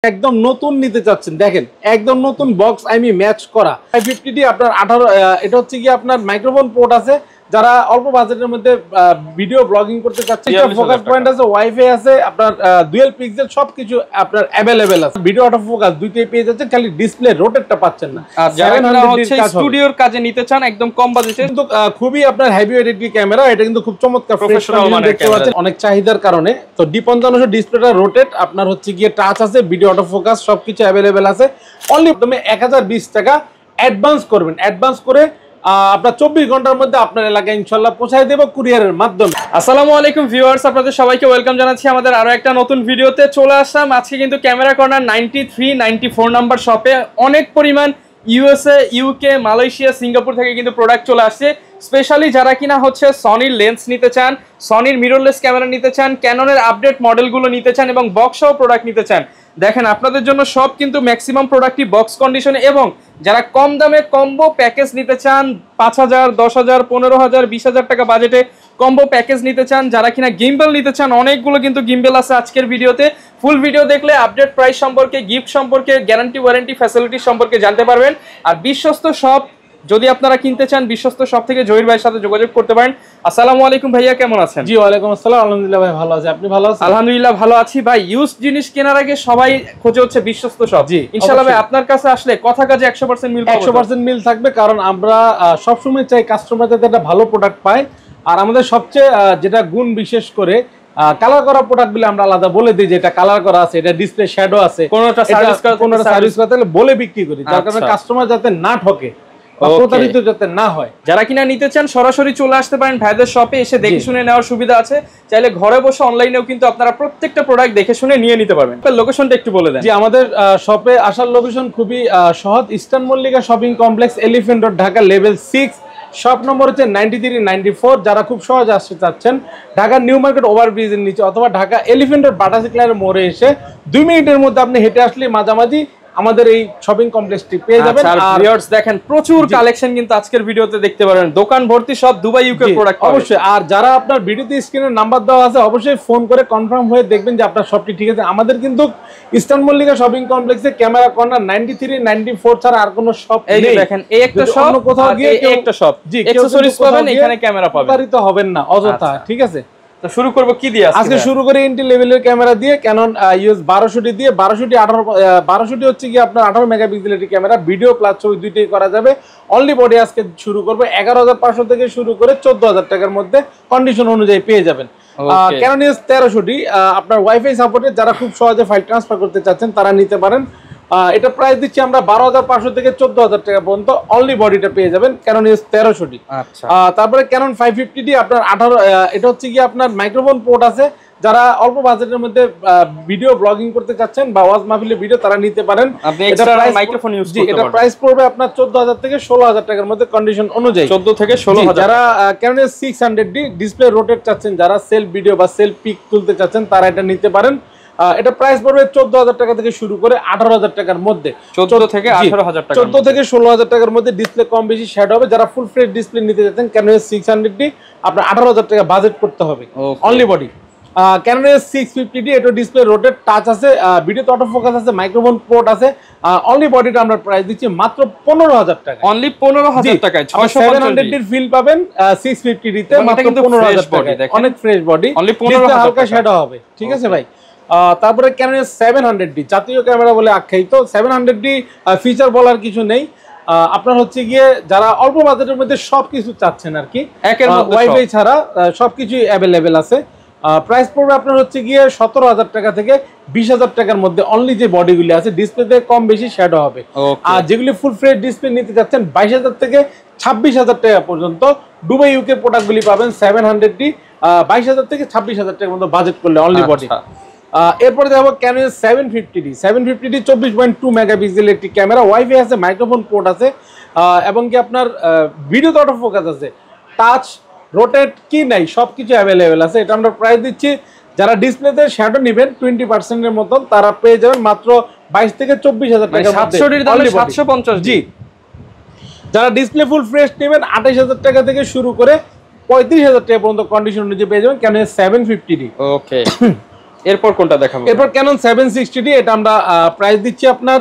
একদম নতুন নিতে চাচ্ছেন, দেখেন একদম নতুন বক্স আমি ম্যাচ করা 550D আপনার 18 এটা হচ্ছে কি আপনার মাইক্রোফোন পোর্ট আছে। যারা অল্প বাজেটের মধ্যে ভিডিও ব্লগিং করতে চাচ্ছেন, এটা ফোকাস পয়েন্ট আছে, ওয়াইফাই আছে, আপনার ডুয়াল পিক্সেল সবকিছু আপনার अवेलेबल আছে। ভিডিও অটো ফোকাস দুইটাই পেয়ে যাচ্ছেন, খালি ডিসপ্লে রোটেটটা পাচ্ছেন না। যারা হচ্ছে স্টুডিওর কাজে নিতে চান একদম কম বাজেটে, কিন্তু খুবই আপনার হেভি ওয়েটেড ক্যামেরা, এটা কিন্তু খুব চমৎকার প্রফেশনাল মানের ক্যামেরা। অনেক চাহিদার কারণে তো D55 ডিসপ্লেটা রোটেট, আপনার হচ্ছে গিয়ে টাচ আছে, ভিডিও অটো ফোকাস সবকিছু अवेलेबल আছে। অনলি তুমি 1020 টাকা অ্যাডভান্স করবেন, অ্যাডভান্স করে আপনার 24 ঘন্টার মধ্যে আপনার এলাকায় ইনশাআল্লাহ পৌঁছায় দেব কুরিয়ারের মাধ্যমে। আসসালামু আলাইকুম ভিউয়ার্স, আপনাদের সবাইকে ওয়েলকাম জানাচ্ছি আমাদের আরো একটা নতুন ভিডিওতে। চলে আসলাম আজকে কিন্তু ক্যামেরা কর্নার 93-94 নাম্বার শপে। অনেক পরিমাণ ইউএসএ, ইউকে, মালয়েশিয়া, সিঙ্গাপুর থেকে কিন্তু প্রোডাক্ট চলে আসছে। স্পেশালি যারা কিনা হচ্ছে সনির লেন্স নিতে চান, সনির মিররলেস ক্যামেরা নিতে চান, ক্যাননের আপডেট মডেলগুলো নিতে চান এবং বক্স সহ প্রোডাক্ট নিতে চান, দেখেন আপনাদের জন্য সব কিন্তু ম্যাক্সিমাম প্রোডাক্টই বক্স কন্ডিশনে। এবং যারা কম দামে কম্বো প্যাকেজ নিতে চান, 5000, 10000, 15000, 20000 টাকা বাজেটে কম্বো প্যাকেজ নিতে চান, যারা কিনা গিম্বেল নিতে চান, অনেকগুলো কিন্তু গিম্বেল আছে আজকের ভিডিওতে। ফুল ভিডিও দেখলে আপডেট প্রাইস সম্পর্কে, গিফট সম্পর্কে, গ্যারান্টি ওয়ারেন্টি ফ্যাসিলিটি সম্পর্কে জানতে পারবেন। আর বিশ্বস্ত শপ যদি আপনারা কিনতে চান, বিশ্বস্ত শপ থেকে জহির ভাইয়ের সাথে যোগাযোগ করতে পারেন। আসসালামু আলাইকুম ভাইয়া, কেমন আছেন? জি ওয়ালাইকুম আসসালাম, আলহামদুলিল্লাহ ভাই ভালো আছি, আপনি ভালো আছেন? আলহামদুলিল্লাহ ভালো আছি ভাই। ইউজ জিনিস কেনার আগে সবাই খোঁজে হচ্ছে বিশ্বস্ত শপ। জি ইনশাআল্লাহ ভাই আপনার কাছে আসলে কথা কাজে 100% মিল পাবো। 100% মিল থাকবে, কারণ আমরা সবসময় চাই কাস্টমার যাতে একটা ভালো প্রোডাক্ট পায়। আর আমাদের সবচেয়ে যেটা গুণ, বিশেষ করে কালার করা প্রোডাক্টগুলো আমরা আলাদা বলে দিই যে এটা কালার করা আছে, এটা ডিসপ্লে শ্যাডো আছে, কোনোটা সার্ভিস করতে হলে বলে বিক্রি করি, যার কারণে কাস্টমার যাতে না ঠকে, প্রতারিত যাতে না হয়। যারা কিনা নিতে চান সরাসরি চলে আসতে পারেন ভাইদের শপে, এসে দেখে শুনে নেওয়ার সুবিধা আছে। চাইলে ঘরে বসে অনলাইনেও কিন্তু আপনারা প্রত্যেকটা প্রোডাক্ট দেখে শুনে নিয়ে নিতে পারবেন। লোকেশনটা একটু বলে দেন। জি, আমাদের শপে আসার লোকেশন খুবই সহজ। Eastern Mallika shopping complex, elephant road, Dhaka, level 6, shop number হচ্ছে 93-94। যারা খুব সহজে আসতে চাচ্ছেন, ঢাকা নিউ মার্কেট ওভারব্রিজের নিচে অথবা ঢাকা এলিফ্যান্ট রোড বাটা সিগন্যালের মোড়ে এসে 2 মিনিটের মধ্যে আপনি হেঁটে আসলে মাঝামাঝি আমাদের এই শপিং কমপ্লেক্সটি পেয়ে যাবেন। আর ভিউয়ার্স দেখেন প্রচুর কালেকশন কিন্তু আজকের ভিডিওতে দেখতে পারবেন। দোকান ভর্তি সব দুবাই ইউকে প্রোডাক্ট অবশ্যই। আর যারা আপনার ভিডিওতে স্ক্রিনে নাম্বার দেওয়া আছে, অবশ্যই ফোন করে কনফার্ম হয়ে দেখবেন যে আপনার শপটি ঠিক আছে। আমাদের কিন্তু ইস্টার্ন মল্লিকা শপিং কমপ্লেক্সে ক্যামেরা কর্নার 93-94 ছাড়া আর কোনো শপ নেই। এই দেখেন এই একটা শপ, অন্য কোথাও গিয়ে এই একটা শপ, জি অ্যাকসেসরিজ পাবেন, এখানে ক্যামেরা পাবেন, প্রতারিত হবেন না অযথা। ঠিক আছে, তো শুরু করব কি দিয়ে? আজকে শুরু করি এন্ট্রি লেভেলের ক্যামেরা দিয়ে, ক্যানন ইউএস 1200D দিয়ে। 1200D হচ্ছে কি আপনার 18 মেগাপিক্সেলের একটি ক্যামেরা, ভিডিও প্লাস ছবি দুইটাই করা যাবে। অনলি বডি আজকে শুরু করব 11500 থেকে শুরু করে 14000 টাকার মধ্যে কন্ডিশন অনুযায়ী পেয়ে যাবেন। ক্যানন ইউএস 1300D আপনার ওয়াইফাই সাপোর্টেড, যারা খুব সহজে ফাইল ট্রান্সফার করতে চাচ্ছেন তারা নিতে পারেন। এটা প্রাইস দিচ্ছি আমরা 12500 থেকে 14000 টাকা পর্যন্ত, অনলি বডিটা পেয়ে যাবেন ক্যানন ইউএস 1300D। তারপরে ক্যানন 550D আপনার 18, এটা হচ্ছে কি আপনার মাইক্রোফোন পোর্ট আছে। যারা অল্প বাজেটের মধ্যে ভিডিও ব্লগিং করতে চাচ্ছেন বা ওয়াজ মাহফিলের ভিডিও, তারা নিতে পারেন। এটা মাইক্রোফোন ইউজ করতে পারবেন। এটা প্রাইস পড়বে আপনার 14000 থেকে 16000 টাকার মধ্যে কন্ডিশন অনুযায়ী। 14 থেকে 16000। যারা ক্যানন 600D ডিসপ্লে রোটেট চাচ্ছেন, যারা সেলফ ভিডিও বা সেলফ পিক তুলতে চাচ্ছেন, তারা এটা নিতে পারেন। এটা প্রাইস পড়বে 14000 টাকা থেকে শুরু করে 18000 টাকার মধ্যে। 14 থেকে 18000 টাকা, 14 থেকে 16000 টাকার মধ্যে ডিসপ্লে কম বেশি শ্যাডো হবে। যারা ফুল ফ্রেশ ডিসপ্লে নিতে চাচ্ছেন, ক্যানন 600D আপনার 18000 টাকা বাজেট করতে হবে, অনলি বডি। ক্যানন 650D এটা ডিসপ্লে রোটেট, টাচ আছে, ভিডিওতে অটো ফোকাস আছে, মাইক্রোফোন পোর্ট আছে। অনলি বডিটা আমরা প্রাইস দিচ্ছি মাত্র 15000 টাকা, অনলি 15000 টাকায় 700D এর ফিল পাবেন 650D তে মাত্র 15000 টাকা। অনেক ফ্রেশ বডি, অনলি 15000 হালকা শ্যাডো হবে। ঠিক আছে ভাই। তারপরে ক্যানন 700D জাতীয় ক্যামেরা বলে আখ্যায়িত। 700D ফিচার বলার কিছু নেই। আপনার হচ্ছে গিয়ে যারা অল্প বাজেটের মধ্যে সবকিছু চাচ্ছেন আর কি, ওয়াইফাই ছাড়া সবকিছুই অ্যাভেলেবেল আছে। প্রাইস পড়বে আপনার হচ্ছে গিয়ে 17000 টাকা থেকে 20000 টাকার মধ্যে, অনলি যে বডিগুলি আছে ডিসপ্লেতে কম বেশি শ্যাডো হবে। আর যেগুলি ফুল ফ্রেশ ডিসপ্লে নিতে চাচ্ছেন 22000 থেকে 26000 টাকা পর্যন্ত দুবাই ইউকে প্রোডাক্টগুলি পাবেন 700D 22000 থেকে 26000 টাকার মধ্যে বাজেট করলে, অনলি বডি। এরপরে দেখো ক্যানন 750D 24.2 মেগাপিক্সেলের একটি ক্যামেরা, ওয়াইফাই আছে, মাইক্রোফোন পোর্ট আছে এবং কি আপনার ভিডিও অটো ফোকাস আছে, টাচ রোটেট কি নাই সবকিছু অ্যাভেলেবেল আছে। এটা আমরা প্রাইস দিচ্ছি, যারা ডিসপ্লেতে শ্যাডো নেবেন 20% এর মতন, তারা পেয়ে যাবেন মাত্র 22 থেকে 24000 টাকা, 750। জি, যারা ডিসপ্লে ফুল ফ্রেশ নেবেন 28000 টাকা থেকে শুরু করে 35000 টাকা পর্যন্ত কন্ডিশন অনুযায়ী পেয়ে যাবেন ক্যানন 750D। ওকে। এরপর কোনটা দেখাবো? এরপর ক্যানন 760D, এটা আমরা প্রাইস দিচ্ছি আপনার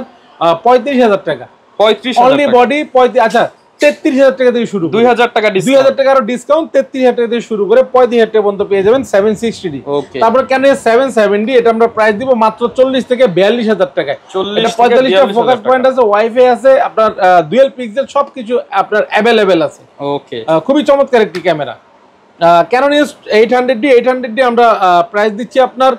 35,000 টাকা। 35,000 অনলি বডি। আচ্ছা 33,000 টাকা থেকে শুরু, 2000 টাকা ডিসকাউন্ট, 2000 টাকা আরো ডিসকাউন্ট, 33,000 টাকা থেকে শুরু করে 35,000 টাকা পর্যন্ত পেয়ে যাবেন 760D। তারপর ক্যানন 770, এটা আমরা প্রাইস দিব মাত্র 40 থেকে 42,000 টাকায়। 45টা ফোকাস পয়েন্ট আছে, ওয়াইফাই আছে, আপনার ডুয়াল পিক্সেল সবকিছু আপনার অ্যাভেলেবেল আছে। ওকে, খুবই চমৎকার একটি ক্যামেরা। ক্যানন EOS 800D আমরা প্রাইস দিচ্ছি আপনার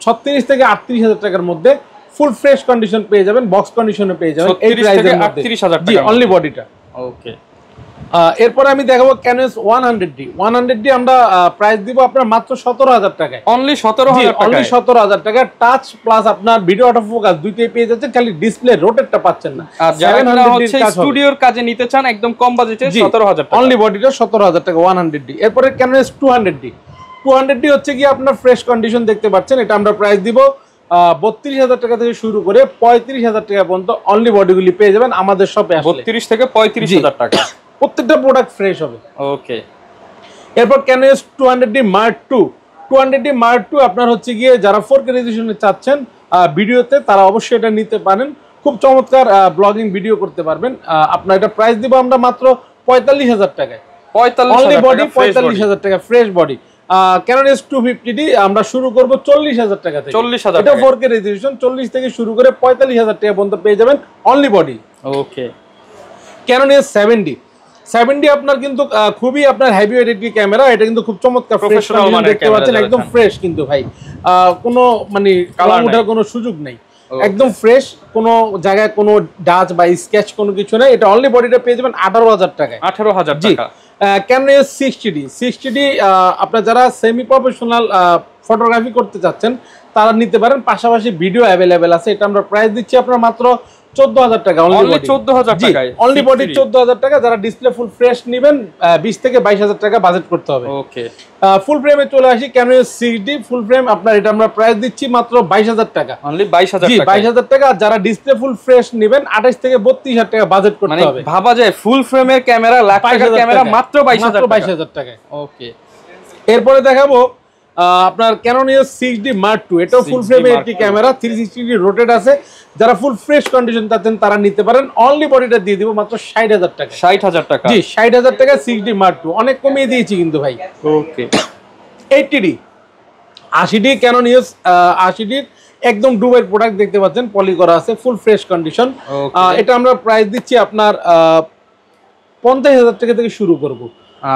36 থেকে 38,000 টাকার মধ্যে। ফুল ফ্রেশ কন্ডিশন পেয়ে যাবেন, বক্স কন্ডিশনে পেয়ে যাবেন এই প্রাইসের মধ্যে। 38,000 জি, অনলি বডিটা। ওকে, এরপরে আমি দেখাবো ক্যানন 100D আমরা প্রাইস দিব আপনার মাত্র 17,000 টাকায়। অনলি 17,000 টাকা, অনলি 17,000 টাকা। টাচ প্লাস আপনার ভিডিও অটো ফোকাস দুইটাই পেয়ে যাচ্ছেন, খালি ডিসপ্লে রোটেটটা পাচ্ছেন না। আর যারা হচ্ছে স্টুডিওর কাজে নিতে চান একদম কম বাজেটে 17,000 টাকা, অনলি বডিটা 17,000 টাকা 100D। এরপরে ক্যানন 200D হচ্ছে কি আপনার ফ্রেশ কন্ডিশন দেখতে পাচ্ছেন, এটা আমরা প্রাইস দিব 32,000 টাকা থেকে শুরু করে 35,000 টাকা পর্যন্ত অনলি বডিগুলি পেয়ে যাবেন আমাদের শপে আসলে। 32 থেকে 35,000 টাকা, প্রত্যেকটা প্রোডাক্ট ফ্রেশ হবে। ওকে, এরপর Canon 200D Mark II, 200D Mark II আপনার হচ্ছে গিয়ে যারা 4K রেজোলিউশনে চাচ্ছেন ভিডিওতে, তারা অবশ্যই এটা নিতে পারেন। খুব চমৎকার ব্লগিং ভিডিও করতে পারবেন। আপনার এটা প্রাইস দিব আমরা মাত্র 45,000 টাকায়। 45,000 টাকা ফ্রেশ বডি। ক্যানন S250D আমরা শুরু করব 40,000 টাকা থেকে। 40,000 এটা 4K রেজোলিউশন, 40 থেকে শুরু করে 45,000 টাকা পর্যন্ত পেয়ে যাবেন অনলি বডি। ওকে, ক্যানন S70 আপনার কিন্তু খুবই আপনার হেভি ওয়েট একটি ক্যামেরা। এটা কিন্তু খুব চমৎকার প্রফেশনাল দেখতে পাচ্ছেন, একদম ফ্রেশ কিন্তু ভাই, কোনো মানে কালার ওঠার কোনো সুযোগ নেই, একদম ফ্রেশ, কোনো জায়গায় কোনো ডাচ বা স্কেচ কোনো কিছু নেই। এটা অনলি বডিটা পেয়ে যাবেন 18,000 টাকায়। 18,000 টাকা। ক্যানন S60D আপনার যারা সেমি প্রফেশনাল ফটোগ্রাফি করতে চাচ্ছেন তারা নিতে পারেন, পাশাপাশি ভিডিও অ্যাভেলেবেল আছে। এটা আমরা প্রাইস দিচ্ছি আপনার মাত্র 14,000 টাকা, অনলি 14,000 টাকায়, অনলি বডি 14,000 টাকা। যারা ডিসপ্লে ফুল ফ্রেশ নেবেন 20 থেকে 22,000 টাকা বাজেট করতে হবে। ওকে, ফুল ফ্রেমে চলে আসি ক্যানন S60D ফুল ফ্রেম আপনার, এটা আমরা প্রাইস দিচ্ছি মাত্র 22,000 টাকা, অনলি 22,000 টাকা, 22,000 টাকা। আর যারা ডিসপ্লে ফুল ফ্রেশ নেবেন 28 থেকে 32,000 টাকা বাজেট করতে হবে। ভাবা যায় ফুল ফ্রেমের ক্যামেরা, লাখ টাকার ক্যামেরা মাত্র 22,000 টাকায়। ওকে, এরপরে দেখাবো আপনার Canon EOS 6D Mark II, এটাও ফুল ফ্রেমের একটি ক্যামেরা, 360 রোটেট আছে। যারা ফুল ফ্রেশ কন্ডিশন চাচ্ছেন তারা নিতে পারেন। অনলি বডিটা দিয়ে দিব মাত্র 60,000 টাকা। 60,000 টাকা, জি 60,000 টাকা 6D Mark II, অনেক কমিয়ে দিয়েছি কিন্তু ভাই। ওকে, 80D ক্যানন EOS 80D একদম ডুবের প্রোডাক্ট দেখতে পাচ্ছেন, পলি করা আছে, ফুল ফ্রেশ কন্ডিশন। এটা আমরা প্রাইস দিচ্ছি আপনার 50,000 টাকা থেকে শুরু করব।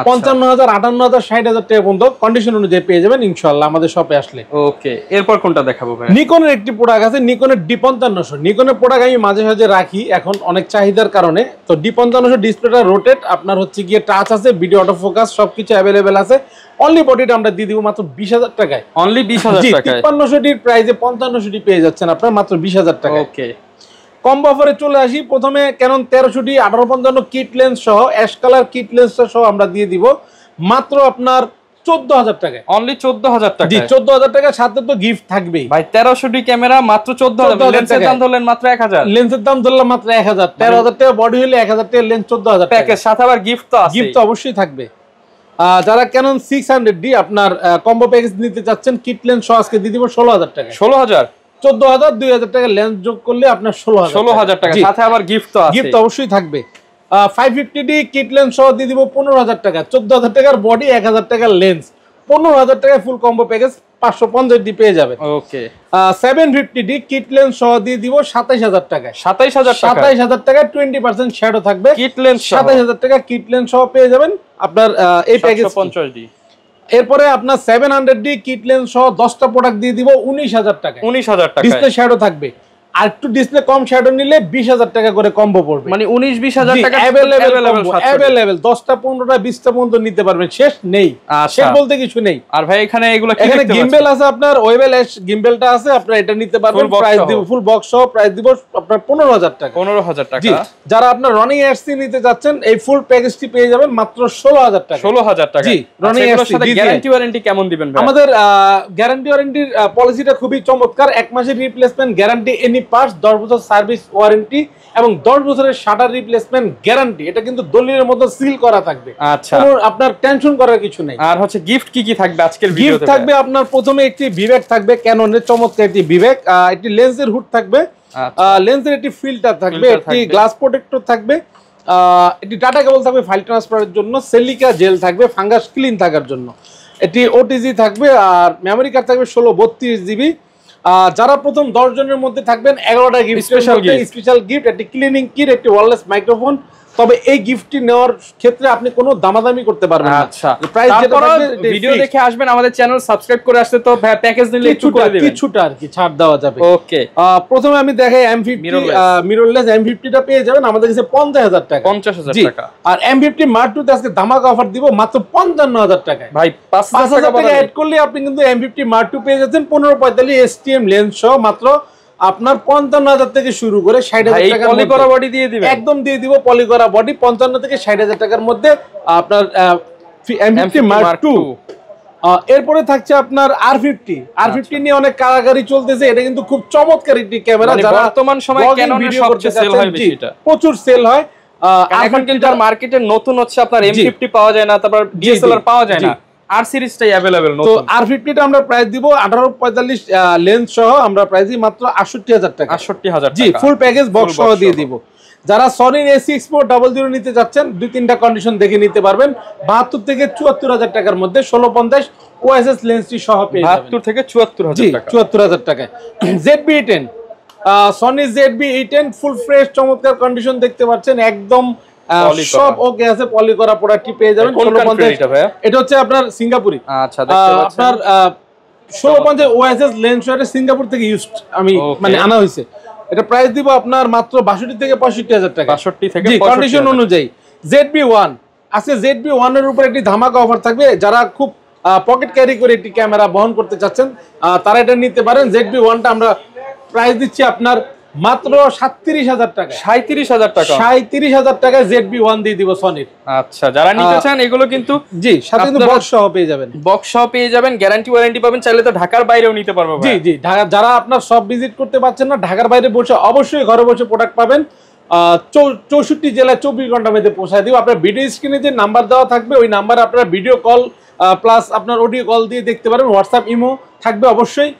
55,000, 58,000, 60,000 টাকা পর্যন্ত কন্ডিশন অনুযায়ী পেয়ে যাবেন ইনশাআল্লাহ আমাদের শপে আসলে। ওকে, এরপর কোনটা দেখাবো ভাই? নিকনের একটি প্রোডাক্ট আছে, নিকনের D5500। নিকনের প্রোডাক্ট আমি মাঝে মাঝে রাখি এখন অনেক চাহিদার কারণে। তো D5500 ডিসপ্লেটা রোটেট, আপনার হচ্ছে গিয়ে টাচ আছে, ভিডিও অটো ফোকাস সবকিছু অ্যাভেলেবেল আছে। অনলি বডিটা আমরা দিয়ে দিব মাত্র 20,000 টাকায়। অনলি 20,000 টাকায় 5300 প্রাইসে 5500 পেয়ে যাচ্ছেন আপনার মাত্র 20,000 টাকা। ওকে, কম্বো অফারে চলে আসি। প্রথমে ক্যানন 1300D 1855 কিট লেন্স সহ, অ্যাশ কালার কিট লেন্সটা সহ আমরা দিয়ে দিব মাত্র আপনার 14,000 টাকায়। অনলি 14,000 টাকা। জি 14,000 টাকা, সাথে তো গিফট থাকবেই ভাই। 1300D ক্যামেরা মাত্র 14,000, লেন্সের দাম ধরলেন মাত্র 1000, লেন্সের দাম ধরলাম মাত্র 1000। 13,000 টাকা বডি হলে 1000 টাকা লেন্স, 14,000 টাকা প্যাকেজ, সাথে আবার গিফট তো আছে, গিফট তো অবশ্যই থাকবে। যারা ক্যানন 600D আপনার কম্বো প্যাকেজ নিতে চাচ্ছেন কিট লেন্স সহ, আজকে দিয়ে দিব 16,000 টাকা। 16,000, 14,000, 2,000 টাকা লেন্স যোগ করলে আপনার 16,000 টাকা, সাথে আবার গিফট তো আছে, গিফট অবশ্যই থাকবে। 550D কিট লেন্স সহ দিয়ে দিব 15,000 টাকা। 14,000 টাকার বডি, 1,000 টাকার লেন্স, 15,000 টাকায় ফুল কম্বো প্যাকেজ 550D পেয়ে যাবেন। ওকে, 750D কিট লেন্স সহ দিয়ে দিব 27,000 টাকায়। 27,000 টাকা 20% শ্যাডো থাকবে। কিট লেন্স 27,000 টাকা কিট লেন্স সহ পেয়ে যাবেন আপনার এই প্যাকেজ 750D। এরপরে আপনার 700D কিট লেন্স সহ 10টা প্রোডাক্ট দিয়ে দিব 19,000 টাকা। 19,000 টাকা, ডিসপ্লে শ্যাডো থাকবে। আর একটু ডিসপ্লে কম শ্যাডো নিলে 20,000 টাকা করে কম্বো পড়বে, মানে 19-20,000 টাকা अवेलेबल 10টা 15টা 20টা পর্যন্ত নিতে পারবেন, শেষ নেই, শেষ বলতে কিছু নেই। আর ভাই এখানে এগুলো কি এখানে গিম্বেল আছে, আপনার ওয়েবেল এস গিম্বেলটা আছে, আপনারা এটা নিতে পারবেন। প্রাইস দিব ফুল বক্স সহ প্রাইস দিব আপনার 15,000 টাকা। 15,000 টাকা। যারা আপনার রানিং এসসি নিতে যাচ্ছেন এই ফুল প্যাকেজটি পেয়ে যাবেন মাত্র 16,000 টাকা। 16,000 টাকা। জি, রানিং এসসি সাথে গ্যারান্টি ওয়ারেন্টি কেমন দিবেন ভাই? আমাদের গ্যারান্টি ওয়ারেন্টির পলিসিটা খুবই চমৎকার। 1 মাসের রিপ্লেসমেন্ট গ্যারান্টি, এনি পার্টস, 10 বছর সার্ভিস ওয়ারেন্টি এবং 10 বছরের শাটার রিপ্লেসমেন্ট গ্যারান্টি। এটা কিন্তু দলিলের মতো সিল করা থাকবে। আচ্ছা, কোনো আপনার টেনশন করার কিছু নাই। আর হচ্ছে গিফট কি কি থাকবে আজকের ভিডিওতে? গিফট থাকবে আপনার প্রথমে একটি বিবেক থাকবে, ক্যাননের চমৎকার একটি বিবেক, একটি লেন্সের হুড থাকবে, লেন্সের একটি ফিল্টার থাকবে, একটি গ্লাস প্রোটেক্টর থাকবে, একটি ডাটা কেবল থাকবে ফাইল ট্রান্সফারের জন্য, সিলিকা জেল থাকবে ফাঙ্গাস ক্লিন থাকার জন্য, এটি ওটিজি থাকবে, আর মেমোরি কার্ড থাকবে 1632 জিবি। যারা প্রথম 10 জনের মধ্যে থাকবেন 11টা গিফট, স্পেশাল গিফট, একটি ক্লিনিং কিট, একটি ওয়্যারলেস মাইক্রোফোন। তবে এই গিফটটি নেওয়ার ক্ষেত্রে আপনি কোনো দামাদামি করতে পারবেন না। আচ্ছা, প্রাইস যেটা থাকবে ভিডিও দেখে আসবেন, আমাদের চ্যানেল সাবস্ক্রাইব করে আসতে তো প্যাকেজ নিলে একটু করে দিবেন, কিছুটা আর কি ছাড় দেওয়া যাবে। ওকে, প্রথমে আমি দেখাই M50 মিররলেস M50 টা পেয়ে যাবেন আমাদের কাছে 50000 টাকা। 50000 টাকা। আর M50 Mark II তে আজকে ধামাকা অফার দিব মাত্র 55000 টাকায়। ভাই 5000 টাকা অ্যাড করলে আপনি কিন্তু M50 Mark II পেয়ে যাচ্ছেন 1545 STM লেন্স সহ মাত্র আপনার 55000 থেকে শুরু করে 60000 টাকার পলি করা বডি দিয়ে দিবেন, একদম দিয়ে দিব পলি করা বডি 55 থেকে 60000 টাকার মধ্যে আপনার M50 Mark II। এরপরে থাকছে আপনার R50 নিয়ে অনেক কারাগারি চলতেছে। এটা কিন্তু খুব চমৎকার একটি ক্যামেরা, যারা বর্তমান সময় ক্যাননের সবচেয়ে সেল হয় বেশি, এটা প্রচুর সেল হয়। এখন কিন্তু আর মার্কেটে নতুন হচ্ছে আপনার M50 পাওয়া যায় না, তারপর DSLR পাওয়া যায় না, আর সিরিজটাই अवेलेबल নতুন। তো R50 টা আমরা প্রাইস দিব 1845 লেন্স সহ আমরা প্রাইস দিই মাত্র 68000 টাকা। 68000 টাকা, জি, ফুল প্যাকেজ বক্স সহ দিয়ে দিব। যারা সনির A6400 নিতে যাচ্ছেন 2-3টা কন্ডিশন দেখে নিতে পারবেন। 72 থেকে 74000 টাকার মধ্যে 1650 OSS লেন্সটি সহ পেয়ে যাবেন। 72 থেকে 74000 টাকা। 74000 টাকায় ZB-E10, Sony ZB-E10 full fresh চমৎকার কন্ডিশন দেখতে পাচ্ছেন, একদম সব ওকে আছে, পলি করা প্রোডাক্টটি পেয়ে যাবেন 1650। এটা হচ্ছে আপনার সিঙ্গাপুরি। আচ্ছা, দেখতে পাচ্ছেন আপনার 1650 OSS লেন্স এটা সিঙ্গাপুর থেকে ইউজড আমি মানে আনা হয়েছে। এটা প্রাইস দিব আপনার মাত্র 62 থেকে 65000 টাকা। 62 থেকে জি, কন্ডিশন অনুযায়ী। ZB-1 আজকে ZB-1 এর উপর একটি ধামাকা অফার থাকবে। যারা খুব পকেট ক্যারি করে একটি ক্যামেরা বহন করতে চাচ্ছেন তারা এটা নিতে পারেন। ZB-1 টা আমরা প্রাইস দিচ্ছি আপনার মাত্র 37000 টাকা। 37000 টাকা, 37000 টাকায় ZB-1 দিয়ে দিব সনির। আচ্ছা, যারা নিতে চান এগুলো কিন্তু জি, সাথে কিন্তু বক্স সহ পেয়ে যাবেন, গ্যারান্টি ওয়ারেন্টি পাবেন, চাইলে তো ঢাকার বাইরেও নিতে পারবে। জি জি, যারা আপনার সব ভিজিট করতে পারছেন না, ঢাকার বাইরে বসে অবশ্যই ঘরে বসে প্রোডাক্ট পাবেন। 64 জেলায় 24 ঘন্টার মধ্যে পৌঁছায় দিব। আপনার ভিডিও স্ক্রিনে যে নাম্বার দেওয়া থাকবে ওই নাম্বারে আপনারা ভিডিও কল প্লাস আপনার অডিও কল দিয়ে দেখতে পারেন। হোয়াটসঅ্যাপ ইমো থাকবে, অবশ্যই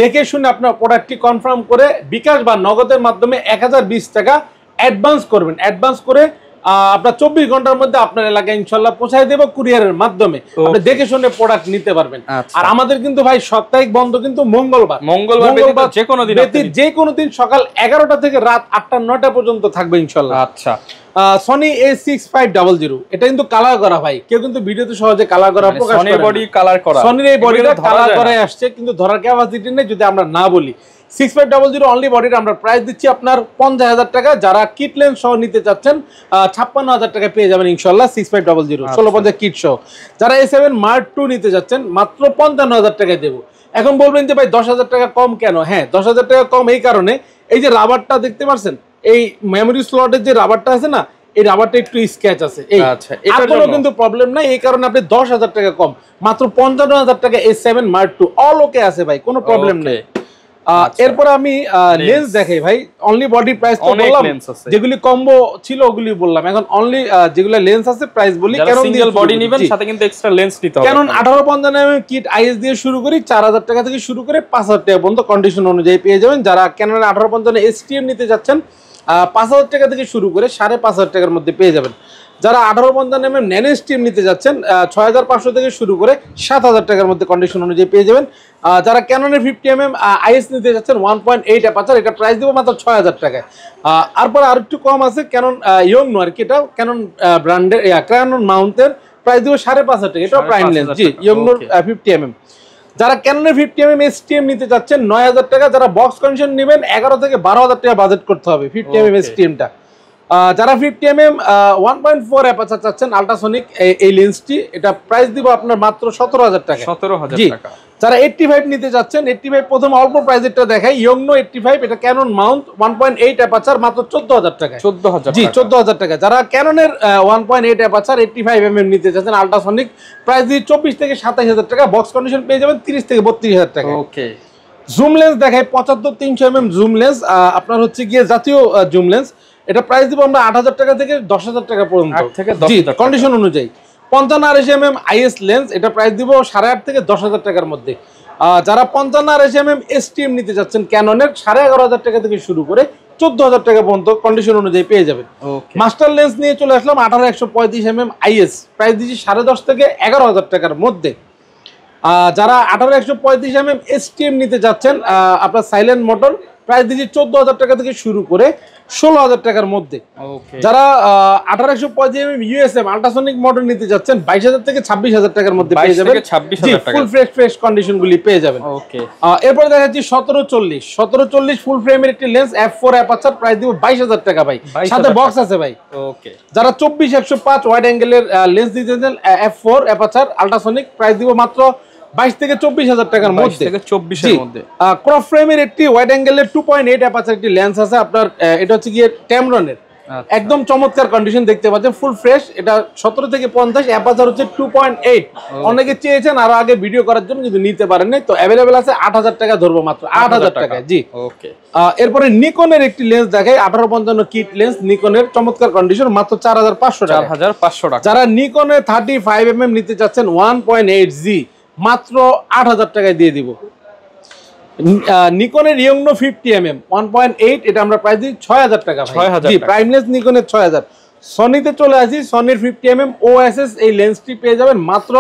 দেখে শুনে আপনার প্রোডাক্টটি কনফার্ম করে বিকাশ বা নগদের মাধ্যমে 1020 টাকা অ্যাডভান্স করবেন। অ্যাডভান্স করে আপনার 24 ঘন্টার মধ্যে আপনার এলাকায় ইনশাল্লাহ পৌঁছায় দেব কুরিয়ারের মাধ্যমে। আপনি দেখে শুনে প্রোডাক্ট নিতে পারবেন। আর আমাদের কিন্তু ভাই সাপ্তাহিক বন্ধ কিন্তু মঙ্গলবার যে কোনো দিন সকাল 11টা থেকে রাত 8টা-9টা পর্যন্ত থাকবে ইনশাল্লাহ। আচ্ছা, সনি A6500 এটা কিন্তু কালার করা ভাই, কেউ কিন্তু ভিডিওতে সহজে কালার করা প্রকাশ করে না। বডি কালার করা, সনির এই বডিটা কালার করাই আসছে, কিন্তু ধরার ক্যাপাসিটি নেই যদি আমরা না বলি। 6500 অনলি বডির আমরা প্রাইস দিচ্ছি আপনার 50000 টাকা। যারা কিট লেন্স সহ নিতে চাচ্ছেন 56000 টাকা পেয়ে যাবেন ইনশাআল্লাহ 6500 1650 কিট সহ। যারা A7 Mark II নিতে যাচ্ছেন মাত্র 55000 টাকায় দেব। এখন বলবেন যে ভাই 10000 টাকা কম কেন? হ্যাঁ, 10000 টাকা কম এই কারণে, এই যে রাবারটা দেখতে পাচ্ছেন, এই মেমোরি স্লটের যে রাবারটা আছে না, এই রাবারটা একটু স্ক্র্যাচ আছে। এই আচ্ছা, এটার কোনো কিন্তু প্রবলেম নাই, এই কারণে আপনি 10000 টাকা কম মাত্র 55000 টাকা A7 Mark II অল ওকে আছে ভাই, কোনো প্রবলেম নেই। এরপর আমি লেন্স দেখাই ভাই। অনলি বডি প্রাইস তো বললাম, যেগুলি কম্বো ছিল ওগুলি বললাম। এখন অনলি যেগুলো লেন্স আছে প্রাইস বলি। কারণ সিঙ্গেল বডি নেবেন সাথে কিন্তু এক্সট্রা লেন্স নিতে হবে। কারণ 1850 mm কিট আইএস দিয়ে শুরু করি 4000 টাকা থেকে শুরু করে 5000 টাকা পর্যন্ত কন্ডিশন অনুযায়ী পেয়ে যাবেন। যারা ক্যানন 1850 STM নিতে যাচ্ছেন 5000 টাকা থেকে শুরু করে 5500 টাকার মধ্যে পেয়ে যাবেন। যারা 1850 mm ন্যানো স্টিম নিতে যাচ্ছেন 6500 থেকে শুরু করে 7000 টাকার মধ্যে কন্ডিশন অনুযায়ী পেয়ে যাবেন। যারা ক্যাননের 50 mm আইএস নিতে যাচ্ছেন 1.8 অ্যাপারচার, এটা প্রাইস দিব মাত্র 6000 টাকায়। তারপর আর একটু কম আছে ক্যানন ইয়ংনো আর কি, এটা ক্যানন ব্র্যান্ডের ক্যানন মাউন্টের প্রাইস দিব 5500 টাকা, এটা প্রাইম লেন্স। জি, ইয়ংনোর 50 mm। যারা ক্যাননের 50 mm STM নিতে যাচ্ছেন 9000 টাকা। যারা বক্স কন্ডিশন নেবেন 11 থেকে 12000 টাকা বাজেট করতে হবে 50 mm STMটা। যারা 50 mm 1.4 অ্যাপারচার চাচ্ছেন আল্ট্রাসনিক এই লেন্সটি, এটা প্রাইস দিব আপনার মাত্র 17000 টাকা। 17000 টাকা। যারা 85 নিতে যাচ্ছেন 85 প্রথম অল্প প্রাইসেরটা দেখাই, ইয়ংনো 85, এটা ক্যানন মাউন্ট 1.8 অ্যাপারচার মাত্র 14000 টাকা। 14000 জি, 14000 টাকা। যারা ক্যাননের 1.8 অ্যাপারচার 85 mm নিতে যাচ্ছেন আল্ট্রাসনিক, প্রাইস দিয়ে 24 থেকে 27000 টাকা। বক্স কন্ডিশন পেয়ে যাবেন 30 থেকে 32000 টাকা। ওকে। জুম লেন্স দেখাই 75-300 mm জুম লেন্স, আপনার হচ্ছে গিয়ে জাতীয় জুম লেন্স। এটা প্রাইস দিব আমরা 8,000 টাকা থেকে 10,000 টাকা পর্যন্ত, জি কন্ডিশন অনুযায়ী। 55-280 mm আইএস লেন্স, এটা প্রাইস দিব 8,500 থেকে 10,000 টাকার মধ্যে। যারা 55-280 mm এসটিএম নিতে যাচ্ছেন ক্যাননের 11,500 টাকা থেকে শুরু করে 14,000 টাকা পর্যন্ত কন্ডিশন অনুযায়ী পেয়ে যাবেন। মাস্টার লেন্স নিয়ে চলে আসলাম 18-135 mm আইএস, প্রাইস দিচ্ছি 10,500 থেকে 11,000 টাকার মধ্যে। যারা 18-135 mm এসটিএম নিতে যাচ্ছেন আপনার সাইলেন্ট মোটর, প্রাইস দিচ্ছি 14,000 টাকা থেকে শুরু করে 16,000 টাকার মধ্যে। যারা 18-135 mm ইউএসএম আল্ট্রাসনিক মোটর নিতে যাচ্ছেন 22,000 থেকে 26,000 টাকার মধ্যে পেয়ে যাবেন, ফুল ফ্রেশ কন্ডিশন গুলি পেয়ে যাবেন। এরপরে দেখাচ্ছি 1740 ফুল ফ্রেমের একটি লেন্স f4 অ্যাপারচার, প্রাইস দিব 22,000 টাকা ভাই, সাথে বক্স আছে ভাই। যারা 24-105 ওয়াইড অ্যাঙ্গেলের লেন্স দিতে চান f4 অ্যাপারচার আল্ট্রাসনিক, প্রাইস দিব মাত্র 22 থেকে 24,000 টাকার মধ্যে। ক্রপ ফ্রেমের একটি ওয়াইড অ্যাঙ্গেলের 2.8 অ্যাপারচার একটি লেন্স আছে আপনার, এটা হচ্ছে গিয়ে ট্যামরনের, একদম চমৎকার কন্ডিশন দেখতে পাচ্ছেন, ফুল ফ্রেশ। এটা 17 থেকে 50, অ্যাপারচার হচ্ছে 2.8। অনেকে চেয়েছেন আরো আগে ভিডিও করার জন্য, কিন্তু নিতে পারেন নাই, তো अवेलेबल আছে 8,000 টাকা ধরবো, মাত্র 8,000 টাকা, জি। এরপরে নিকনের একটি লেন্স দেখাই 1855 কিট লেন্স, নিকনের চমৎকার কন্ডিশন, মাত্র 4,500 টাকা। যারা নিকনের 35 mm নিতে চাচ্ছেন 1.8G, মাত্র 8,000 টাকায় দিয়ে দিব। নিকনের রিয়ংনো 50 mm 1.8, এটা আমরা প্রাইস দিই 6,000 টাকা, জি প্রাইমলেস নিকনের 6,000। সনিতে চলে আসি, সনির 50 mm ওএসএস এই লেন্সটি পেয়ে যাবেন মাত্র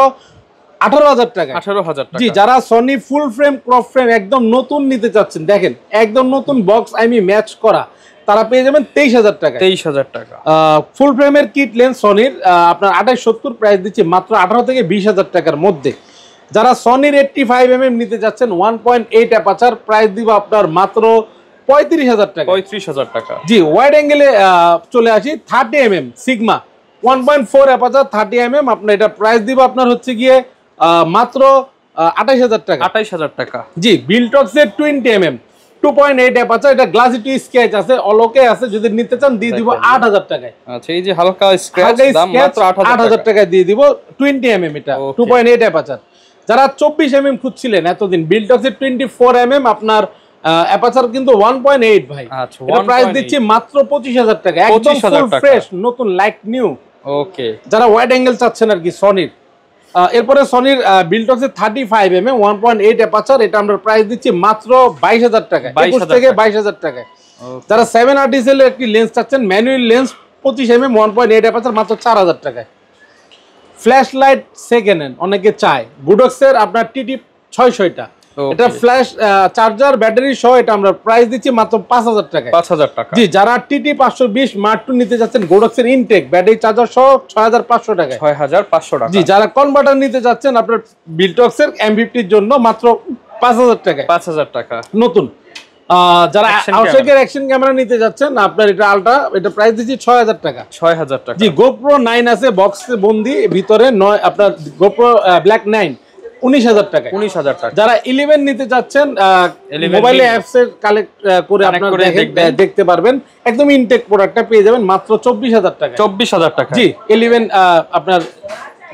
18,000 টাকা। জি, যারা সনি ফুল ফ্রেম ক্রপ ফ্রেম একদম নতুন নিতে চাচ্ছেন, দেখেন একদম নতুন বক্স ম্যাচ করা, তারা পেয়ে যাবেন 23,000 টাকা। ফুল ফ্রেমের কিট লেন্স সনির আপনার 2870, প্রাইস দিচ্ছি মাত্র 18 থেকে 20,000 টাকার মধ্যে। যারা সনির 85 mm নিতে যাচ্ছেন 1.8 অ্যাপারচার, প্রাইস দিব আপনার মাত্র 35,000 টাকা। জি, ওয়াইড অ্যাঙ্গেলে চলে আসি 30 mm সিগমা 1.4 অ্যাপারচার 30 mm, আপনার এটা প্রাইস দিব আপনার হচ্ছে গিয়ে মাত্র 28,000 টাকা। জি, বিলটক্সের 20 mm 2.8 অ্যাপারচার, এটা গ্লাসি টু স্কেচ আছে, অলোকে আছে, যদি নিতে চান দিয়ে দিব 8,000 টাকায়। আচ্ছা, এই যে হালকা স্ক্র্যাচ দাম মাত্র 8,000 টাকায় দিয়ে দিব, 20 mm এটা 2.8 অ্যাপারচার। যারা 24 mm খুঁজছিলেন এতদিন, বিলটক্সের 24 mm আপনার অ্যাপারচার কিন্তু 1.8 ভাই, এটা প্রাইস দিচ্ছি মাত্র 25,000 টাকা, একদম ফুল ফ্রেশ নতুন লাইক নিউ। ওকে, যারা ওয়াইড অ্যাঙ্গেল চাচ্ছেন আর কি সনির। এরপরে সনির বিলটক্সের 35 mm 1.8 অ্যাপারচার, এটা আমরা প্রাইস দিচ্ছি মাত্র 22,000 টাকা, 21 থেকে 22,000 টাকা। যারা 7RD সেলের একটি লেন্স চাচ্ছেন ম্যানুয়াল লেন্স 25 mm 1.8 অ্যাপারচার, মাত্র 4,000 টাকায়। ফ্ল্যাশ লাইট সেকেন্ড হ্যান্ড অনেকে চায়, গুডক্সের আপনার টিটি 600টা, এটা ফ্ল্যাশ চার্জার ব্যাটারি সহ, এটা আমরা প্রাইস দিচ্ছি মাত্র 5,000 টাকা। জি, যারা টিটি 520 মার্ক 2 নিতে যাচ্ছেন গুডক্সের ইনটেক ব্যাটারি চার্জার সহ 6,500 টাকা। জি, যারা কনভার্টার নিতে যাচ্ছেন আপনার বিলটক্সের M50 এর জন্য মাত্র 5,000 টাকা নতুন। যারা আউটসাইডের অ্যাকশন ক্যামেরা নিতে যাচ্ছেন আপনার এটা আলট্রা, এটা প্রাইস দিচ্ছি 6,000 টাকা। জি, গোপ্রো 9 আছে বক্সে বন্দি, ভিতরে 9 আপনার গোপ্রো ব্ল্যাক 9 19,000 টাকা। যারা 11 নিতে যাচ্ছেন মোবাইলে অ্যাপস এর কালেক্ট করে আপনারা দেখতে পারবেন, একদম ইনটেক প্রোডাক্টটা পেয়ে যাবেন মাত্র 24,000 টাকা। জি, 11 আপনার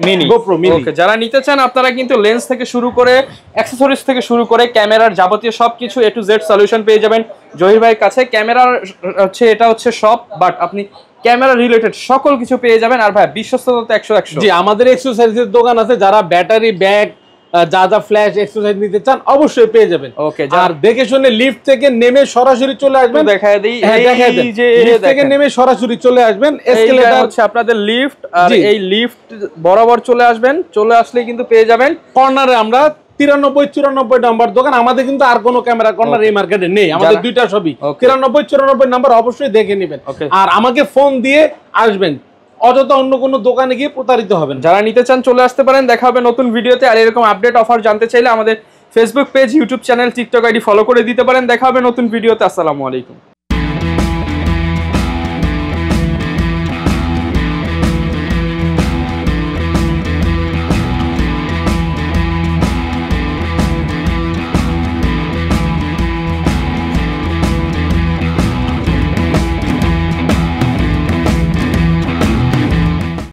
মিনি গোপ্রো মিনি। ওকে, যারা নিতে চান আপনারা কিন্তু লেন্স থেকে শুরু করে অ্যাকসেসরিজ থেকে শুরু করে ক্যামেরার যাবতীয় সবকিছু A to Z সলিউশন পেয়ে যাবেন জহির ভাইয়ের কাছে। ক্যামেরার হচ্ছে এটা হচ্ছে সব, বাট আপনি ক্যামেরা রিলেটেড সকল কিছু পেয়ে যাবেন। আর ভাই বিশ্বস্ততা তো 100। জি, আমাদের এক্সেসরিজের দোকান আছে, যারা ব্যাটারি ব্যাগ যা ফ্ল্যাশ এক্সারসাইজ নিতে চান অবশ্যই পেয়ে যাবেন। ওকে, আর দেখে শুনে লিফট থেকে নেমে সরাসরি চলে আসবেন, দেখায় দেই এই যে লিফট থেকে নেমে সরাসরি চলে আসবেন, এসকেলেটর হচ্ছে আপনাদের লিফট, আর এই লিফট বরাবর চলে আসবেন, চলে আসলে কিন্তু পেয়ে যাবেন কর্নারে আমরা 93-94 নাম্বার দোকান। আমাদের কিন্তু আর কোনো ক্যামেরা কর্নার এই মার্কেটে নেই, আমাদের দুইটা সবই 93-94 নাম্বার, অবশ্যই দেখে নেবেন। আর আমাকে ফোন দিয়ে আসবেন, অযথা অন্য কোনো দোকানে গিয়ে প্রতারিত হবেন। যারা নিতে চান চলে আসতে পারেন, দেখা হবে নতুন ভিডিওতে। আর এরকম আপডেট অফার জানতে চাইলে আমাদের Facebook page, YouTube channel, TikTok ID follow করে দিতে পারেন। দেখা হবে নতুন ভিডিওতে। আসসালামু আলাইকুম।